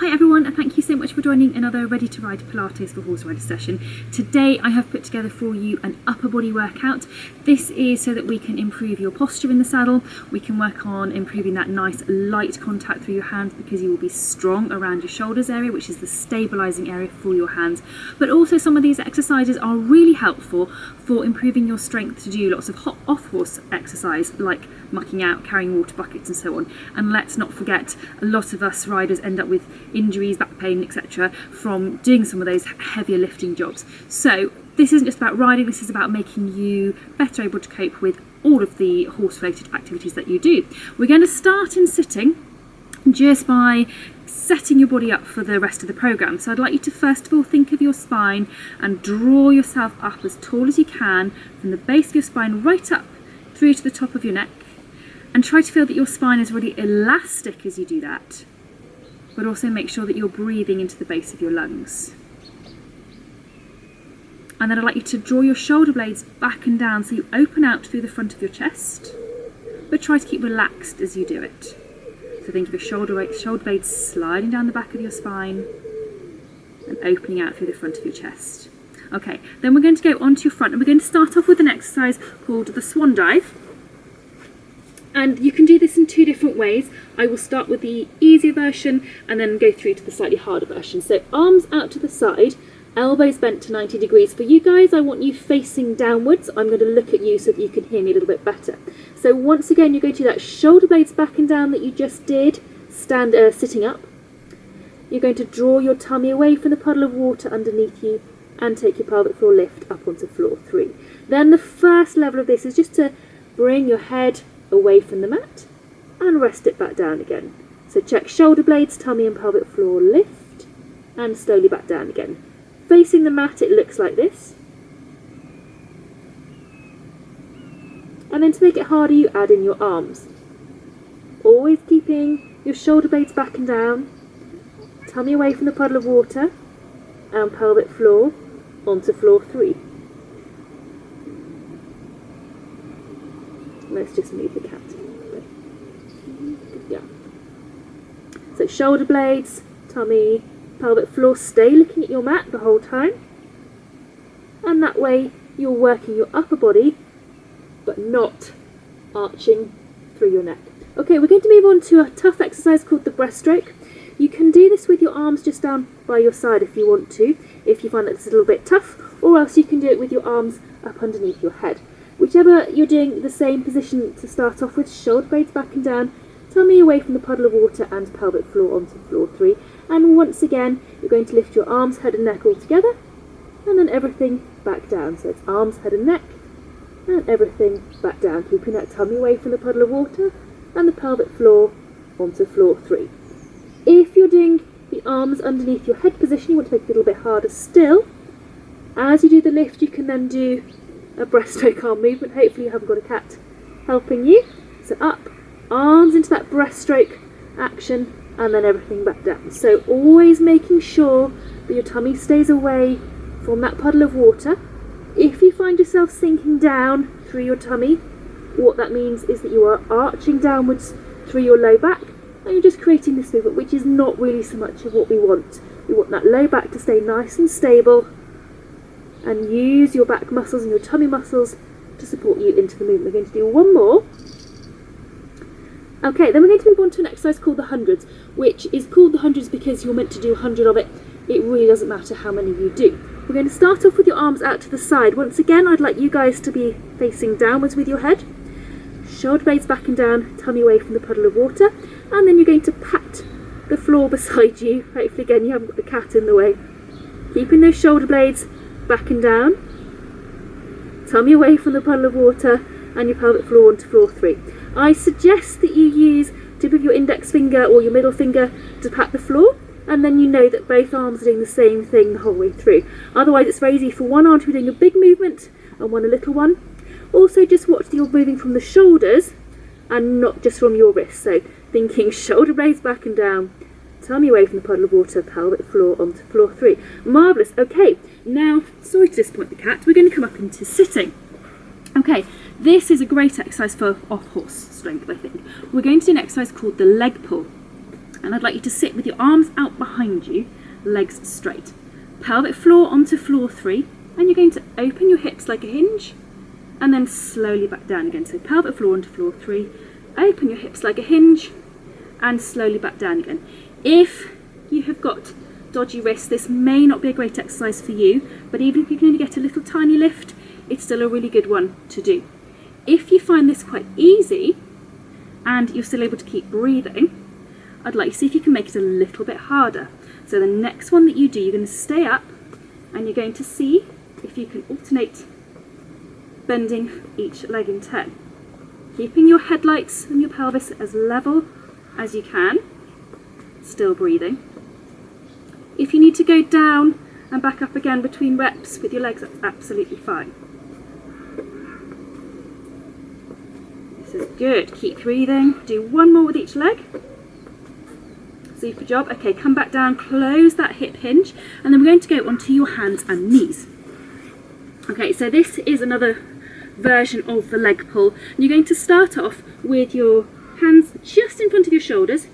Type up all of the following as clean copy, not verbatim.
Hi everyone, and thank you so much for joining another Ready to Ride Pilates for Horse Rider session. Today I have put together for you an upper body workout. This is so that we can improve your posture in the saddle. We can work on improving that nice light contact through your hands because you will be strong around your shoulders area, which is the stabilising area for your hands. But also some of these exercises are really helpful for improving your strength to do lots of off-horse exercise like mucking out, carrying water buckets and so on. And let's not forget, a lot of us riders end up with injuries, back pain, etc. from doing some of those heavier lifting jobs. So this isn't just about riding, this is about making you better able to cope with all of the horse-related activities that you do. We're going to start in sitting just by setting your body up for the rest of the programme. So I'd like you to first of all think of your spine and draw yourself up as tall as you can from the base of your spine right up through to the top of your neck, and try to feel that your spine is really elastic as you do that, but also make sure that you're breathing into the base of your lungs. And then I'd like you to draw your shoulder blades back and down so you open out through the front of your chest, but try to keep relaxed as you do it. So think of your shoulder blades sliding down the back of your spine and opening out through the front of your chest. Okay, then we're going to go onto your front and we're going to start off with an exercise called the Swan Dive. And you can do this in two different ways. I will start with the easier version and then go through to the slightly harder version. So arms out to the side, elbows bent to 90 degrees. For you guys, I want you facing downwards. I'm going to look at you so that you can hear me a little bit better. So once again, you're going to do that shoulder blades back and down that you just did, sitting up. You're going to draw your tummy away from the puddle of water underneath you and take your pelvic floor lift up onto floor 3. Then the first level of this is just to bring your head away from the mat and rest it back down again. So check shoulder blades, tummy and pelvic floor lift and slowly back down again. Facing the mat it looks like this. And then to make it harder you add in your arms. Always keeping your shoulder blades back and down, tummy away from the puddle of water and pelvic floor onto floor 3. Let's just move the cat. Yeah. So shoulder blades, tummy, pelvic floor, stay looking at your mat the whole time. And that way you're working your upper body, but not arching through your neck. Okay, we're going to move on to a tough exercise called the breaststroke. You can do this with your arms just down by your side if you want to, if you find that this is a little bit tough, or else you can do it with your arms up underneath your head. Whichever you're doing, the same position to start off with, shoulder blades back and down, tummy away from the puddle of water and pelvic floor onto floor 3. And once again, you're going to lift your arms, head and neck all together, and then everything back down. So it's arms, head and neck, and everything back down, keeping that tummy away from the puddle of water and the pelvic floor onto floor 3. If you're doing the arms underneath your head position, you want to make it a little bit harder still. As you do the lift, you can then do a breaststroke arm movement. Hopefully you haven't got a cat helping you. So up, arms into that breaststroke action, and then everything back down. So always making sure that your tummy stays away from that puddle of water. If you find yourself sinking down through your tummy, what that means is that you are arching downwards through your low back, and you're just creating this movement, which is not really so much of what we want. We want that low back to stay nice and stable, and use your back muscles and your tummy muscles to support you into the movement. We're going to do one more. Okay, then we're going to move on to an exercise called the hundreds, which is called the hundreds because you're meant to do 100 of it. It really doesn't matter how many you do. We're going to start off with your arms out to the side. Once again, I'd like you guys to be facing downwards with your head. Shoulder blades back and down, tummy away from the puddle of water. And then you're going to pat the floor beside you. Hopefully again you haven't got the cat in the way. Keeping those shoulder blades back and down, tummy away from the puddle of water and your pelvic floor onto floor 3. I suggest that you use tip of your index finger or your middle finger to pat the floor, and then you know that both arms are doing the same thing the whole way through. Otherwise it's very easy for one arm to be doing a big movement and one a little one. Also just watch that you're moving from the shoulders and not just from your wrists. So thinking shoulder blades back and down, tummy away from the puddle of water, pelvic floor onto floor 3. Marvellous. Okay, now, sorry to disappoint the cat, we're going to come up into sitting. Okay, this is a great exercise for off-horse strength, I think. We're going to do an exercise called the leg pull. And I'd like you to sit with your arms out behind you, legs straight. Pelvic floor onto floor 3, and you're going to open your hips like a hinge, and then slowly back down again. So pelvic floor onto floor 3, open your hips like a hinge, and slowly back down again. If you have got dodgy wrists, this may not be a great exercise for you, but even if you can only get a little tiny lift, it's still a really good one to do. If you find this quite easy, and you're still able to keep breathing, I'd like you to see if you can make it a little bit harder. So the next one that you do, you're going to stay up, and you're going to see if you can alternate bending each leg in turn, keeping your headlights and your pelvis as level as you can, still breathing. If you need to go down and back up again between reps with your legs, that's absolutely fine. This is good. Keep breathing. Do one more with each leg. Super job. Okay, come back down, close that hip hinge, and then we're going to go onto your hands and knees. Okay, so this is another version of the leg pull. You're going to start off with your hands just in front of your shoulders,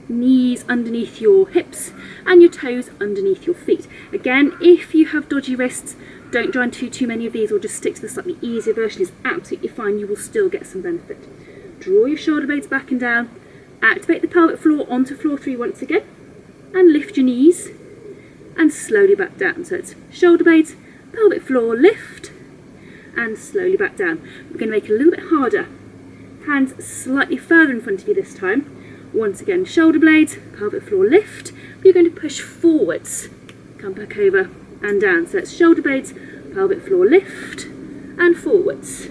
knees underneath your hips, and your toes underneath your feet. Again, if you have dodgy wrists, don't try and do too many of these, or just stick to the slightly easier version. Is absolutely fine. You will still get some benefit. Draw your shoulder blades back and down, activate the pelvic floor onto floor 3 once again, and lift your knees, and slowly back down. So it's shoulder blades, pelvic floor, lift, and slowly back down. We're going to make it a little bit harder. Hands slightly further in front of you this time. Once again, shoulder blades, pelvic floor, lift. You're going to push forwards, come back over and down. So it's shoulder blades, pelvic floor, lift, and forwards.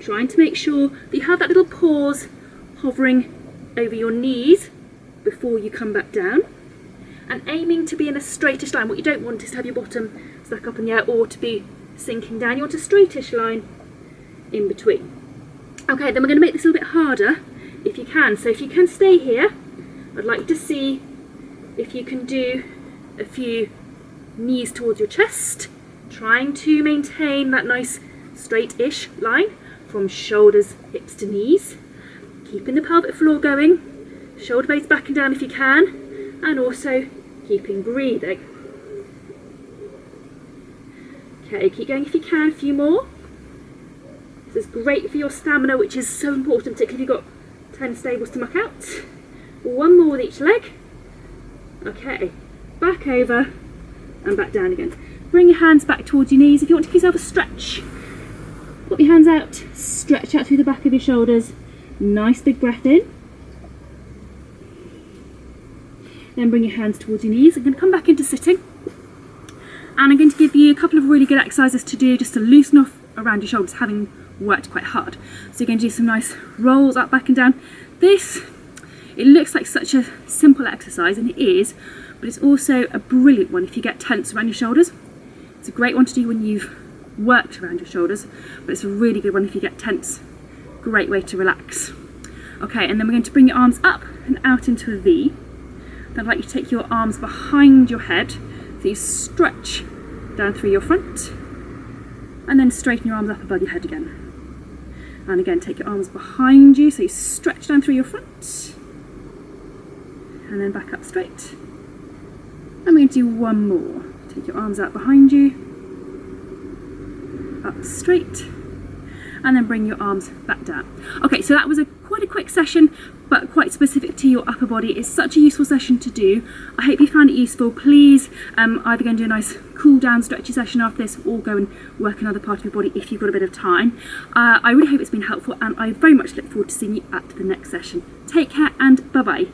Trying to make sure that you have that little pause hovering over your knees before you come back down, and aiming to be in a straightish line. What you don't want is to have your bottom stuck up in the air or to be sinking down. You want a straightish line in between. Okay, then we're going to make this a little bit harder if you can. So if you can stay here, I'd like to see if you can do a few knees towards your chest, trying to maintain that nice straight-ish line from shoulders, hips to knees, keeping the pelvic floor going, shoulder blades back and down if you can, and also keeping breathing. Okay, keep going if you can, a few more. This is great for your stamina, which is so important, particularly if you've got 10 stables to muck out. One more with each leg. Okay, back over and back down again. Bring your hands back towards your knees. If you want to give yourself a stretch, put your hands out, stretch out through the back of your shoulders. Nice big breath in. Then bring your hands towards your knees. I'm going to come back into sitting. And I'm going to give you a couple of really good exercises to do just to loosen off around your shoulders, having worked quite hard. So you're going to do some nice rolls up, back and down. This, it looks like such a simple exercise, and it is, but it's also a brilliant one if you get tense around your shoulders. It's a great one to do when you've worked around your shoulders, but it's a really good one if you get tense. Great way to relax. Okay, and then we're going to bring your arms up and out into a V. Then I'd like you to take your arms behind your head, so you stretch down through your front, and then straighten your arms up above your head again. And again, take your arms behind you, so you stretch down through your front, and then back up straight. And we're going to do one more. Take your arms out behind you, up straight, and then bring your arms back down. Okay, so that was quite a quick session, but quite specific to your upper body. It's such a useful session to do. I hope you found it useful. Please either go and do a nice cool down stretchy session after this, or go and work another part of your body if you've got a bit of time. I really hope it's been helpful, and I very much look forward to seeing you at the next session. Take care and bye bye.